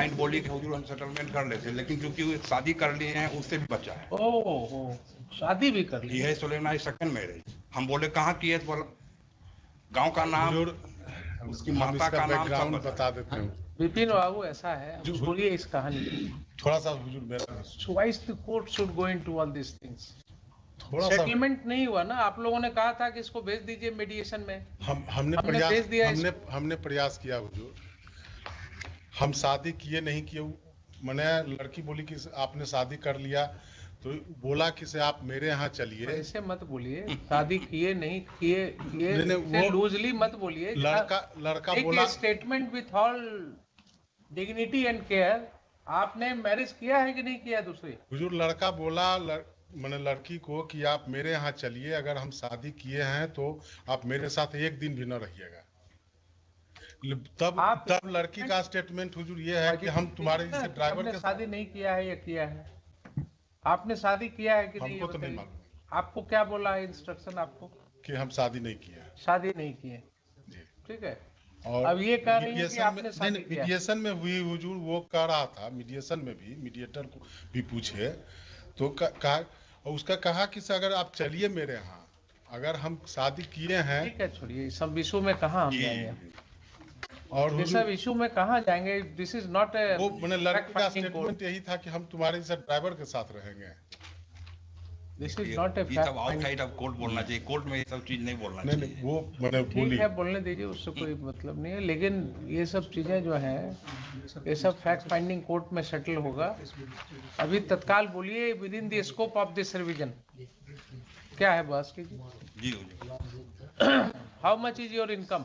Client बोली कि हुजूर हम सेटलमेंट कर लेते, लेकिन क्योंकि वो शादी कर लिए हैं उससे भी बचा है। ओह, शादी भी कर ली ये है सोलेमन सेकंड मैरिज। हम बोले कहाँ की है, तो बोला गांव का नाम, उसकी माता का नाम सब बता देते हैं। विपिन बाबू। ऐसा है, अब छोड़िए इस कहानी को। थोड़ा सा हुजूर मेरा Why the court should go into all these things? थोड़ा सा सेटलमेंट नहीं हुआ ना, आप लोगों ने कहा था कि इसको भेज दीजिए मीडिएशन में। हमने भेज दिया हमने प्रयास किया हुजूर। हम शादी किए नहीं किए, मैंने लड़की बोली कि आपने शादी कर लिया, तो बोला कि से आप मेरे यहाँ चलिए। ऐसे मत बोलिए, शादी किए नहीं किए वो लूजली मत बोलिए। लड़का बोला statement with all dignity and care. आपने मैरिज किया है कि नहीं किया दूसरी? हुजूर लड़का बोला मैंने लड़की को कि आप मेरे यहाँ चलिए, अगर हम शादी किए हैं तो आप मेरे साथ एक दिन भी न रहिएगा। तब लड़की का स्टेटमेंट हुजूर ये है कि हम तुम्हारे जैसे ड्राइवर के शादी नहीं किया है या किया है? आपने शादी किया है कि नहीं? हमको तो नहीं मालूम। आपको क्या बोला है इंस्ट्रक्शन आपको? कि हम शादी नहीं किए। शादी नहीं किए, ठीक है। और अब ये कह रही है कि आपने शादी किया। मीडिएशन में हुई हुजूर, वो कह रहा था मीडिएशन में भी, मीडिएटर को भी पूछे तो कहा, उसका कहा कि अगर आप चलिए मेरे यहाँ, अगर हम शादी किए हैं। ठीक है, छोड़िए सब इशू में कहाँ हम जाएंगे, और ये सब इशू में कहाँ जाएंगे। दिस इज नॉट ए, वो मैंने लड़की का स्टेटमेंट यही था कि हम तुम्हारे जैसे ड्राइवर के साथ रहेंगे। दिस इज नॉट ए ये सब आउटसाइड ऑफ कोर्ट बोलना चाहिए, कोर्ट में ये सब चीज नहीं बोलना चाहिए। नहीं, वो मैंने बोली। ठीक है, बोलने दीजिए, उससे कोई मतलब नहीं है। लेकिन ये सब चीजें जो हैं, ये सब फैक्ट फाइंडिंग कोर्ट में सेटल होगा। अभी तत्काल बोलिए, with in the scope of this revision क्या है बॉस की जी। How much is your income?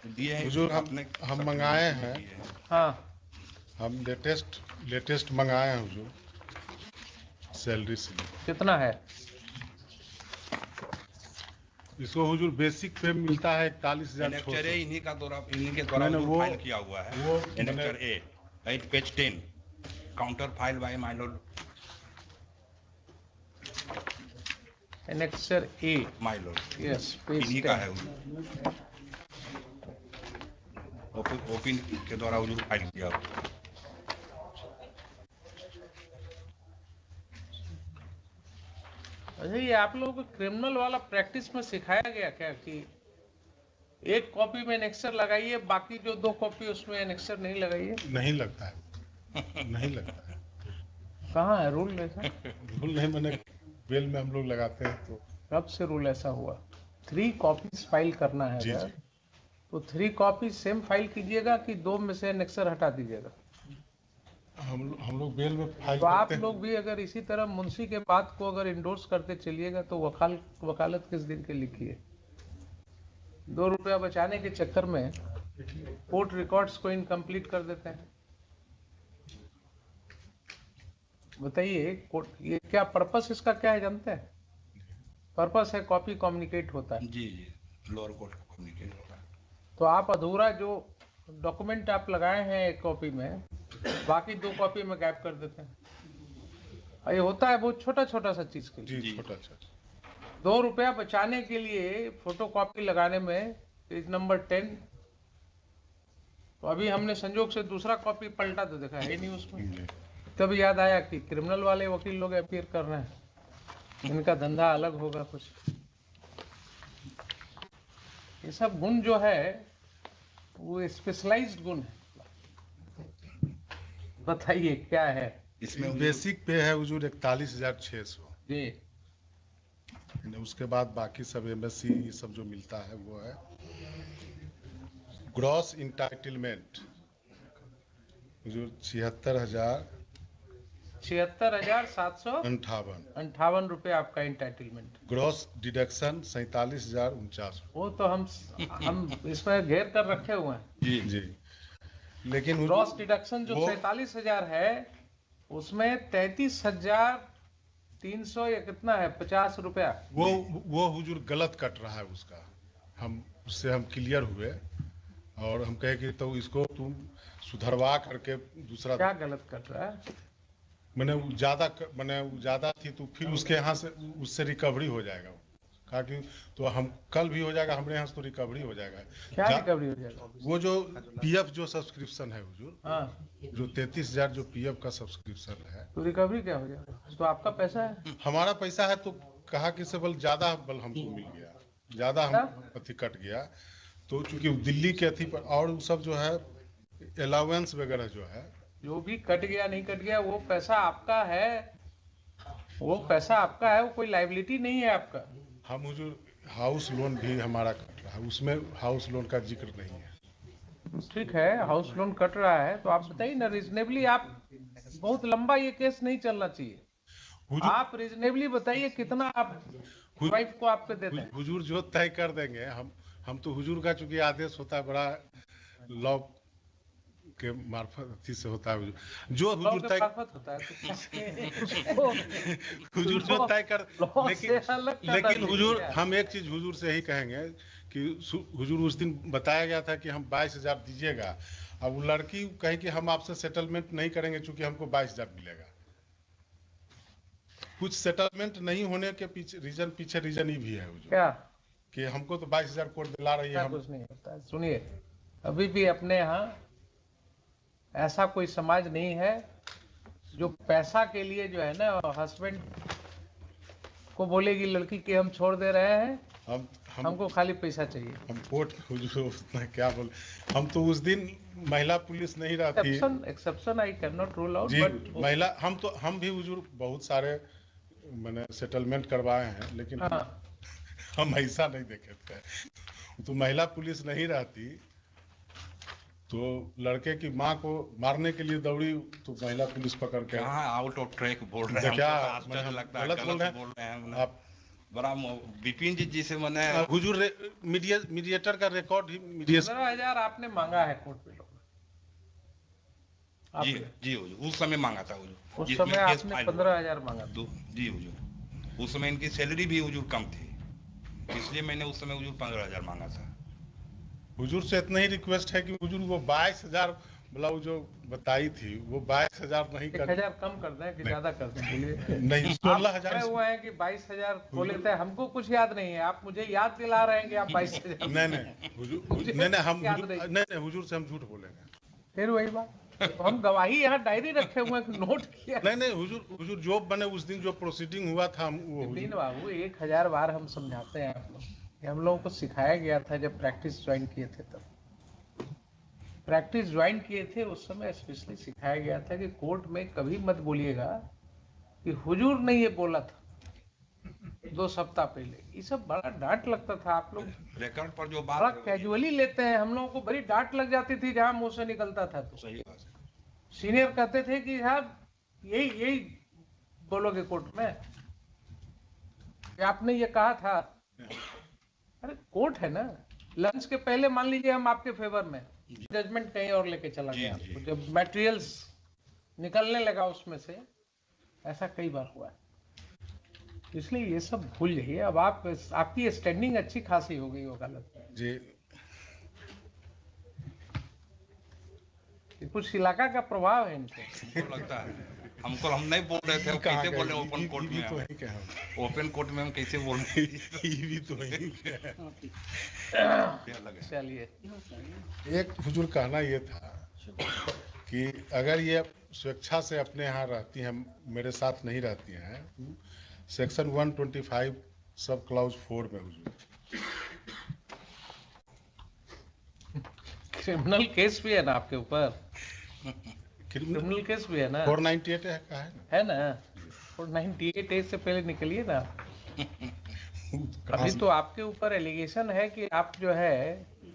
दिए हैं हुजूर, हम मंगाए हैं। हाँ, हम लेटेस्ट मंगाए हैं हुजूर, सैलरी से। कितना है इसको हुजूर? बेसिक पे मिलता है 41,600। इन्हीं के द्वारा फाइल किया हुआ है। वो annexure A 8 page 10 counter file by my Lord. Annexure A my Lord, yes, इन्हीं का है। ओपन के द्वारा हुजूर फाइल किया हुआ। अच्छा, ये आप लोगों को क्रिमिनल वाला प्रैक्टिस में सिखाया गया क्या कि एक कॉपी में एनेक्सर लगाइए, बाकी जो 2 कॉपी उसमें एनेक्सर नहीं लगाइए? नहीं लगता है, नहीं लगता है। कहाँ है रूल ऐसा? रूल नहीं, मैंने बेल में हम लोग लगाते हैं। तो कब से रूल ऐसा हुआ? 3 कॉपीज फाइल करना है जी, अगर, तो 3 कॉपी सेम फाइल कीजिएगा कि 2 में से एनेक्सर हटा दीजिएगा? हम लोग बेल में फाइल तो आप करते हैं। लोग भी अगर इसी तरह मुंशी के बात को अगर इंडोर्स करते चलिएगा तो वकालत किस दिन के लिखिए। 2 रुपया बचाने के चक्कर में कोर्ट रिकॉर्ड्स को इनकम्प्लीट कर देते हैं। बताइए, कोर्ट ये क्या पर्पस इसका क्या है जानते हैं? पर्पस है कॉपी कम्युनिकेट होता है। जी, लोअर कोर्ट कम्युनिकेट होता है। तो आप अधूरा जो डॉक्यूमेंट आप लगाए हैं एक कॉपी में, बाकी 2 कॉपी में गैप कर देते हैं। ये होता है बहुत छोटा छोटा सा चीज के लिए। जी, छोटा छोटा। 2 रुपया बचाने के लिए फोटो कॉपी लगाने में पेज नंबर 10, तो अभी हमने संजोग से दूसरा कॉपी पलटा तो देखा है नहीं उसमें। तब याद आया कि क्रिमिनल वाले वकील लोग अपीयर कर रहे हैं, इनका धंधा अलग होगा कुछ। ये सब गुण जो है वो स्पेशलाइज्ड गुण है। बताइए क्या है इसमें? बेसिक पे है हुजूर 41,600 जी। उसके बाद बाकी सब एमएससी ये सब जो मिलता है वो है। ग्रॉस इंटाइटलमेंट हुजूर 76,758 रुपए आपका इंटाइटलमेंट। Gross deduction 47,049। वो तो हम इसमें घेर कर रखे हुए हैं। जी जी। लेकिन ग्रॉस डिडक्शन जो 47,000 है, उसमें 33,300 या कितना है, 50 रुपया वो हुजूर गलत कट रहा है उसका। उससे हम क्लियर हुए और हम कहे कि तो इसको तुम सुधरवा करके दूसरा। क्या गलत कट रहा है? मैंने ज्यादा थी तो फिर उसके यहाँ से उससे रिकवरी हो जाएगा कहा कि तो हम कल भी हो जाएगा, हमारे यहाँ से तो रिकवरी हो जाएगा। क्या रिकवरी हो जाएगा? वो जो पीएफ जो सब्सक्रिप्शन है हुजूर, हाँ, जो 33,000 जो पीएफ का सब्सक्रिप्शन है, तो रिकवरी क्या हो जाएगा? तो आपका पैसा है। हमारा पैसा है, तो कहा कि से बल ज्यादा बल हमको मिल गया, ज्यादा हम अथी कट गया। तो चूंकि दिल्ली के अथी पर और वो सब जो है अलाउंस वगैरह जो है, जो भी कट गया नहीं कट गया, वो पैसा आपका है, वो पैसा आपका है, वो कोई लाइबिलिटी नहीं है आपका। हम हुजूर हाउस लोन भी हमारा कट रहा है, उसमें हाउस लोन का जिक्र नहीं है। ठीक है, हाउस लोन कट रहा है, तो आप बताइए ना रीजनेबली। आप बहुत लंबा ये केस नहीं चलना चाहिए। हुजूर आप रीजनेबली बताइए कितना आप वाइफ को आपके देते हैं। हुजूर जो तय कर देंगे, हम तो हुजूर का चूंकि आदेश होता है बड़ा लॉ के मार्फत अथी से होता है हुजूर, जो लॉ हुजूर के तय मार्फत होता है, तो हुजूर जो तय कर, लॉ लेकिन से अलग करना लेकिन चाहिए हुजूर क्या? हम एक चीज हुजूर से यही कहेंगे कि हुजूर उस दिन बताया गया था कि हम 22,000 दीजिएगा। अब वो लड़की कहे कि हम आपसे सेटलमेंट नहीं करेंगे चूंकि हमको 22,000 मिलेगा। कुछ सेटलमेंट नहीं होने के पीछे रीजन ही भी है हुजूर, क्या कि हमको तो 22,000 कोर्ट दिला रही है। ऐसा कुछ नहीं होता है। सुनिए, अभी भी अपने यहाँ ऐसा कोई समाज नहीं है जो पैसा के लिए जो है ना हस्बैंड को बोलेगी लड़की कि हम छोड़ दे रहे हैं, हमको खाली पैसा चाहिए। हम कोर्ट में हुजूर उतना क्या बोले, हम तो उस दिन महिला पुलिस नहीं रहती। Exception I can not rule out, जी, बट महिला हम भी हुजूर बहुत सारे मैंने सेटलमेंट करवाए हैं, लेकिन हाँ, हम ऐसा नहीं देखे थे। तो महिला पुलिस नहीं रहती तो लड़के की माँ को मारने के लिए दौड़ी, तो महिला पुलिस पकड़ के कहाँ आउट ऑफ ट्रैक बोल रहे हैं, क्या हमको तो आश्चर्य लगता है, गलत बोल रहे बोल रहे हैं। हैं आप। बड़ा विपिन जी से मैंने हुजूर मीडिएटर का रिकॉर्ड ही 15,000 आपने मांगा है कोर्ट में। लोग जी जी हुजूर उस समय मांगा था हुजूर, उस जिसमें समय केस आपने फाइल 15,000 मांगा था। जी हुजूर, उस समय इनकी सैलरी भी हुजूर कम थी, इसलिए मैंने उस समय हुजूर 15,000 मांगा था। हुजूर से इतना ही रिक्वेस्ट है कि हुजूर वो 22,000 मतलब वो जो बताई थी वो 22,000 नहीं कर 1,000 कम कर दें कि ज्यादा कर दें, बोलिए। नहीं, 16,000 हुआ है कि 22,000 बोले थे, हमको कुछ याद नहीं है, आप मुझे याद दिला रहे हैं कि आप 22,000। नहीं हुजूर, नहीं हम नहीं हुजूर से हम झूठ बोलेंगे। फिर वही बात, तो हम गवाही यहाँ डायरी रखे हुए हैं, नोट किया। नहीं हुजूर जो बने उस दिन जो प्रोसीडिंग हुआ था वो दीन बाबू 1,000 बार हम समझाते हैं आप लोग, हम लोगों को सिखाया गया था जब प्रैक्टिस ज्वाइन किए थे। तब प्रैक्टिस ज्वाइन किए थे उस समय स्पेशली सिखाया गया था कि कोर्ट में कभी मत बोलिएगा कि हुजूर ने ये बोला था 2 सप्ताह पहले। ये सब बड़ा डांट लगता था, आप लोग रिकॉर्ड पर जो बड़ा बात कैजुअली लेते हैं। हम लोगों को बड़ी डांट लग जाती थी जहां मुंह से निकलता था, तो सही बात है। सीनियर कहते थे कि साहब यही बोलोगे कोर्ट में कि आपने ये कहा था। अरे कोर्ट है ना, लंच के पहले मान लीजिए हम आपके फेवर में, जजमेंट कहीं और लेके चला गया, आपको जब मटेरियल्स निकलने लगा उसमें से, ऐसा कई बार हुआ है। इसलिए ये सब भूल जाइए। अब आपकी स्टैंडिंग अच्छी खासी हो गई हो गलत जी। कुछ इलाका का प्रभाव है इनसे, हमको लगता है, हमको हम नहीं बोल रहे थे, कैसे बोले ओपन कोर्ट में, तो ओपन कोर्ट में हम कैसे बोल रहे भी तो नहीं चलिए। एक हुजूर कहना ये था कि अगर ये स्वेच्छा से अपने यहाँ रहती हैं, मेरे साथ नहीं रहती हैं, सेक्शन 125 सब क्लाउज 4 में हुजूर क्रिमिनल केस भी है ना आपके ऊपर, क्रिमिनल केस भी है ना, 498 है ना 498 से पहले निकलिए ना। अभी तो आपके ऊपर एलिगेशन है कि आप जो है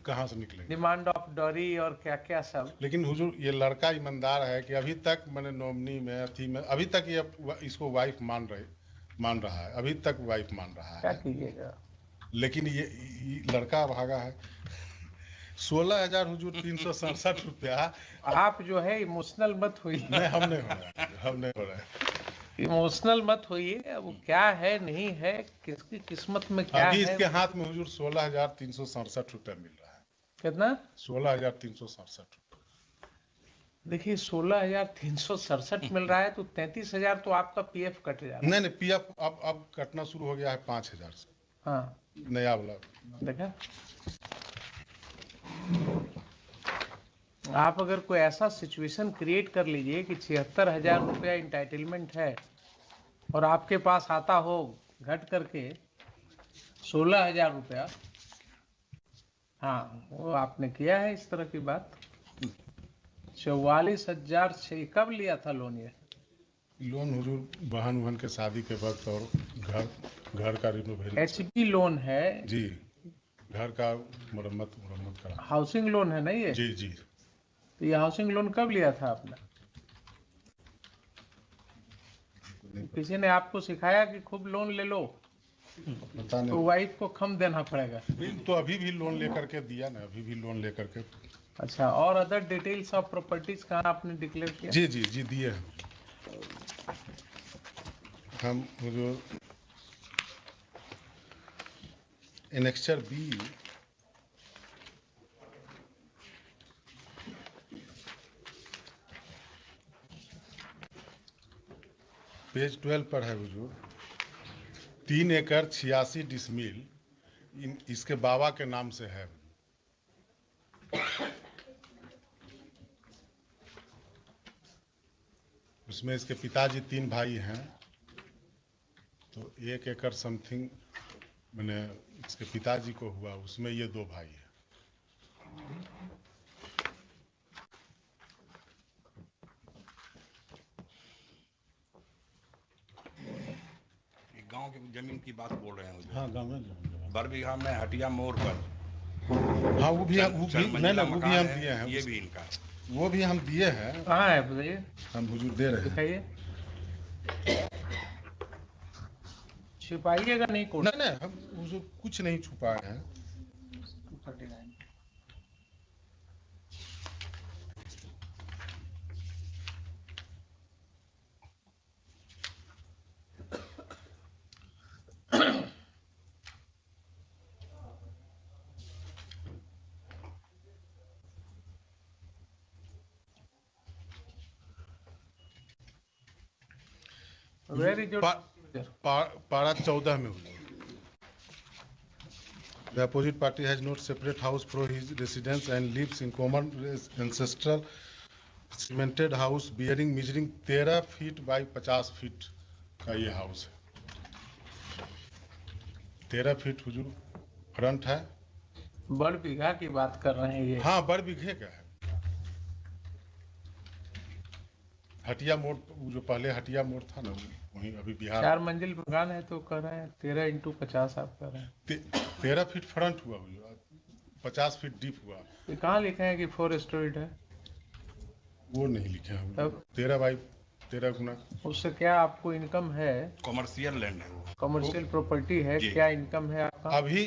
कहाँ से निकलेंगे, डिमांड ऑफ डॉरी और क्या क्या सब। लेकिन हुजूर ये लड़का ईमानदार है कि अभी तक मैंने नॉमिनी में अथी में अभी तक ये इसको वाइफ मान रहा है, अभी तक वाइफ मान रहा है। क्या कीजिएगा, लेकिन ये लड़का भागा है। 16,000 हुजूर 367 रुपया। आप जो है इमोशनल मत होइए। नहीं हम नहीं हो रहा है इमोशनल मत होइए। अब क्या है नहीं है, किसकी किस्मत में क्या अभी है। इसके हाथ में हुजूर 16,367 रुपया मिल रहा है। कितना? 16,367 रुपया। देखिए 16,367 मिल रहा है, तो 33,000 तो आपका पीएफ कट जा रहा है। नहीं पीएफ अब कटना शुरू हो गया है 5,000 से। हाँ नया वाला। देखा, आप अगर कोई ऐसा सिचुएशन क्रिएट कर लीजिए कि 76,000 रुपया इंटाइटलमेंट है और आपके पास आता हो घट करके 16,000 रुपया। हाँ, वो आपने किया है इस तरह की बात। 44,000 से कब लिया था लोन ये? लोन हुजूर बहन वहन के शादी के वक्त और घर का रिनोवेशन। एचबी लोन है जी, घर का मरम्मत करा। हाउसिंग लोन है ना ये? जी जी। तो ये हाउसिंग लोन कब लिया था आपने? किसी ने आपको सिखाया कि खूब लोन ले लो पता तो नहीं। वाइफ को कम देना पड़ेगा? तो अभी भी लोन लेकर के दिया ना, अभी भी लोन लेकर के। अच्छा, और अदर डिटेल्स ऑफ प्रॉपर्टीज कहाँ आपने डिक्लेयर किया? जी जी जी दिए हैं हम हुजूर। एनेक्चर बी पेज 12 पर है हुजूर। 3 एकड़ 86 डिसमिल इसके बाबा के नाम से है। उसमें इसके पिताजी 3 भाई हैं, तो 1 एकड़ समथिंग मैंने इसके पिताजी को हुआ, उसमें ये 2 भाई हैं। गांव की जमीन की बात बोल रहे हैं। हाँ, गाँव में बरबीघा में हटिया मोड़ पर। हाँ, वो भी नहीं, वो भी हम दिए हैं। ये भी इनका, वो भी हम दिए हैं। कहाँ है बताइए, हम हुजूर दे रहे हैं। दिखाइए। छिपाइएगा नहीं कोर्ट। नहीं नहीं, हम हुजूर कुछ नहीं छुपाए हैं। 239। Very good. पारा 14 में हुई। The opposite party has not separate house from his residence and lives in common ancestral cemented house bearing measuring 13 feet by 50 feet का ये हाउस है। 13 फीट हुजूर फ्रंट है। बड़ बीघा की बात कर रहे हैं ये? हाँ, बड़ बीघे का है। हटिया मोड़, जो पहले हटिया मोड़ था ना, वहीं अभी बिहार। 4 मंजिल मकान है तो कर रहे हैं 13 × 50 आप कर रहे हैं। 13 फीट फ्रंट हुआ, 50 फीट डीप हुआ। ये कहाँ लिखे हैं कि 4 स्टोरीड है? वो नहीं लिखे हैं। तब 13 बाई 13 गुना। उससे क्या आपको इनकम है? कॉमर्शियल लैंड है वो, कमर्शियल प्रॉपर्टी है, क्या इनकम है आपका? अभी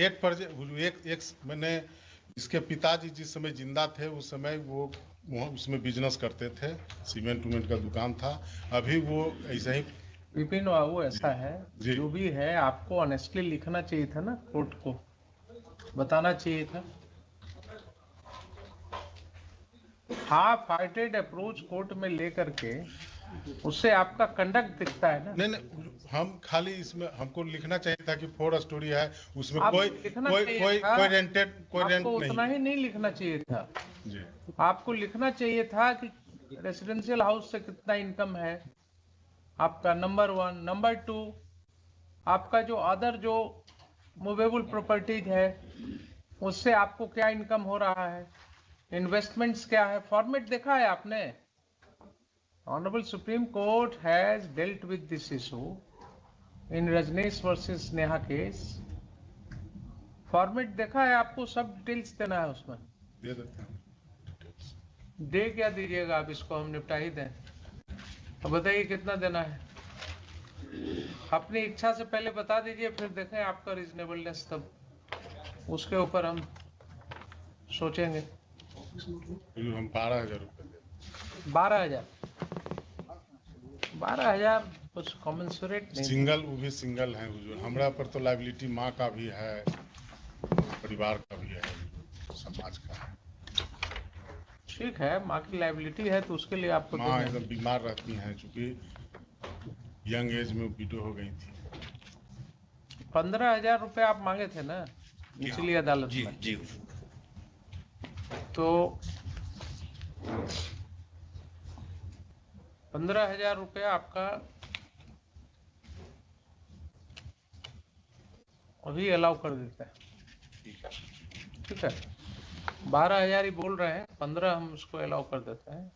एक मैंने इसके पिताजी जिस समय जिंदा थे उस समय वो उसमें बिजनेस करते थे, सीमेंट उमेंट का दुकान था। अभी वो ऐसे ही। विपिन बाबू ऐसा है, जो भी है आपको ऑनेस्टली लिखना चाहिए था ना, कोर्ट को बताना चाहिए था। हाफ हार्टेड अप्रोच कोर्ट में लेकर के उससे आपका कंडक्ट दिखता है ना। नहीं, हम खाली इसमें हमको लिखना चाहिए था कि 4 स्टोरी है, उसमें कोई रेंट आपको नहीं। उतना ही नहीं लिखना चाहिए था जी। आपको लिखना चाहिए था कि रेसिडेंशियल हाउस से कितना इनकम है आपका, नंबर 1। नंबर 2, आपका जो अदर जो मूवेबल प्रॉपर्टीज है उससे आपको क्या इनकम हो रहा है, इन्वेस्टमेंट्स क्या है। फॉर्मेट देखा है आपने? Honourable supreme court has dealt with this issue in Rajnish versus Neha case. Format देखा है आपको? सब डिटेल्स देना है उसमें। दे देते हैं। दे क्या दीजिएगा आप, इसको हम निपटा ही दें। अब बताइए कितना देना है, अपनी इच्छा से पहले बता दीजिए, फिर देखें आपका रीजनेबलनेस, तब उसके ऊपर हम सोचेंगे। हम 12,000 रुपये। 12,000? 12,000 कुछ कॉमेंसुरेट नहीं। सिंगल, वो भी सिंगल है हुजूर। हमरा पर तो लाइबिलिटी माँ का भी है, परिवार का भी है, समाज का है। ठीक है, माँ की लाइबिलिटी है तो उसके लिए आपको माँ एकदम बीमार रहती हैं, चूंकि यंग एज में विडो हो गई थी। 15,000 रुपये आप मांगे थे ना निचली अदालत जी में? जी। तो 15,000 रुपये आपका अभी अलाउ कर देते हैं, ठीक है? 12,000 ही बोल रहे हैं, 15 हम उसको अलाउ कर देते हैं।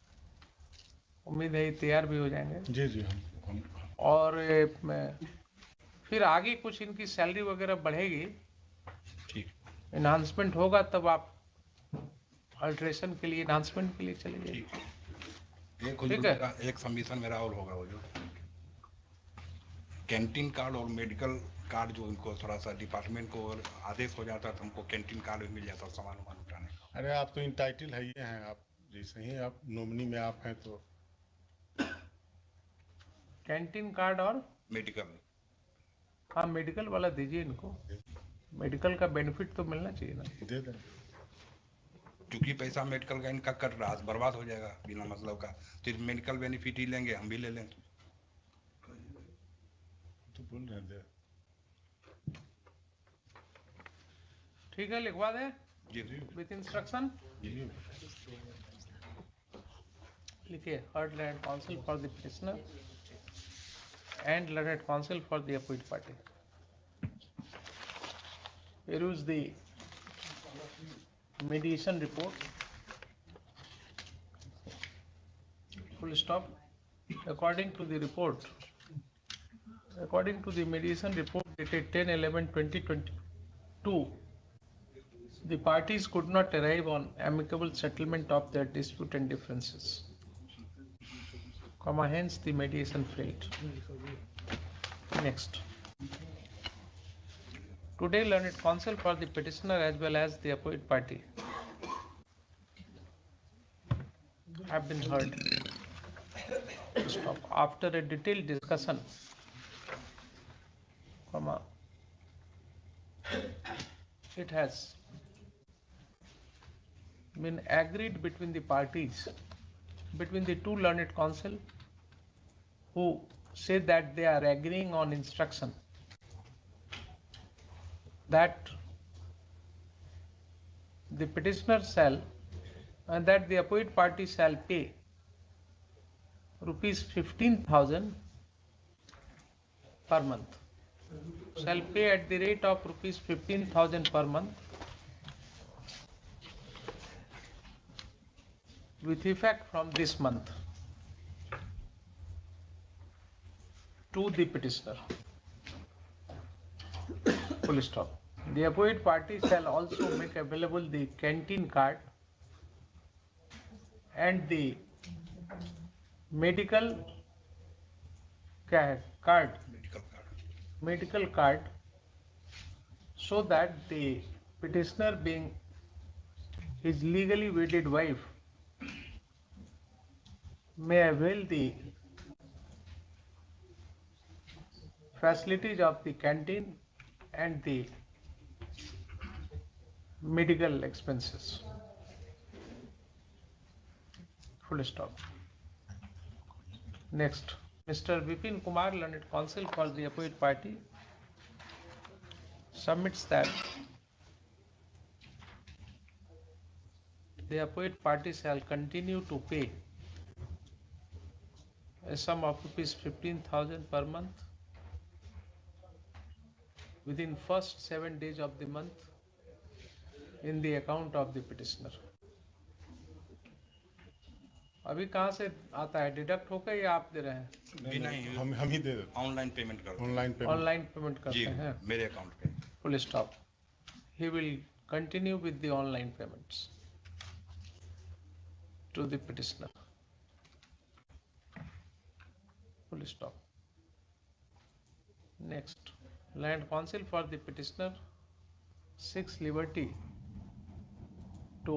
उम्मीद है ये तैयार भी हो जाएंगे। जी जी हम और फिर आगे कुछ इनकी सैलरी वगैरह बढ़ेगी, ठीक इन्हांसमेंट होगा, तब आप अल्ट्रेशन के लिए, इन्हांसमेंट के लिए चले जाइए। एक ठीक है। का एक सबमिशन मेरा और होगा, वो जो कैंटीन कार्ड और मेडिकल कार्ड, जो इनको थोड़ा सा डिपार्टमेंट को और आदेश हो जाता तो हमको कैंटीन कार्ड भी मिल जाता सामान वामान उठाने का। अरे आप तो इंटाइटल है ही हैं, आप जैसे ही आप नॉमिनी में आप हैं तो कैंटीन कार्ड और मेडिकल हाँ मेडिकल वाला दीजिए इनको, मेडिकल का बेनिफिट तो मिलना चाहिए ना। दे दें। क्योंकि पैसा मेडिकल का इनका कट रहा है, बर्बाद हो जाएगा बिना मतलब का। सिर्फ मेडिकल बेनिफिट ही लेंगे, हम भी ले लें तो बोल रहे थे। ठीक है, लिखवा दें जी विथ इंस्ट्रक्शन। जी लिखिए, heard learned counsel for the petitioner and learned counsel for the opponent party. Peruse the mediation report. Full stop. According to the report, according to the mediation report dated 10/11/2022, the parties could not arrive on amicable settlement of their dispute and differences, hence the mediation failed. Next. Today, learned counsel for the petitioner as well as the opposite party have been heard. Stop. After a detailed discussion, it has been agreed between the parties, between the two learned counsel, who say that they are agreeing on instruction that the petitioner shall and that the opposite party shall pay rupees 15,000 per month, shall pay at the rate of rupees 15,000 per month with effect from this month to the petitioner. Full stop. The opposite party shall also make available the canteen card and the medical card, medical card, so that the petitioner, being his legally wedded wife, may avail the facilities of the canteen and the medical expenses. Full stop. Next, Mr. Vipin Kumar, learned counsel for the opposite party, submits that the opposite party shall continue to pay a sum of rupees 15,000 per month within first 7 days of the month in the account of the petitioner. अभी कहाँ से आता है, deduct होकर या आप दे रहे हैं? नहीं, हम ही दे देते। ऑनलाइन पेमेंट कर ऑनलाइन पेमेंट जी करते हैं मेरे अकाउंट पे। Full stop. He will continue with the online payments to the petitioner. Full stop. Next, land counsel for the petitioner seeks liberty to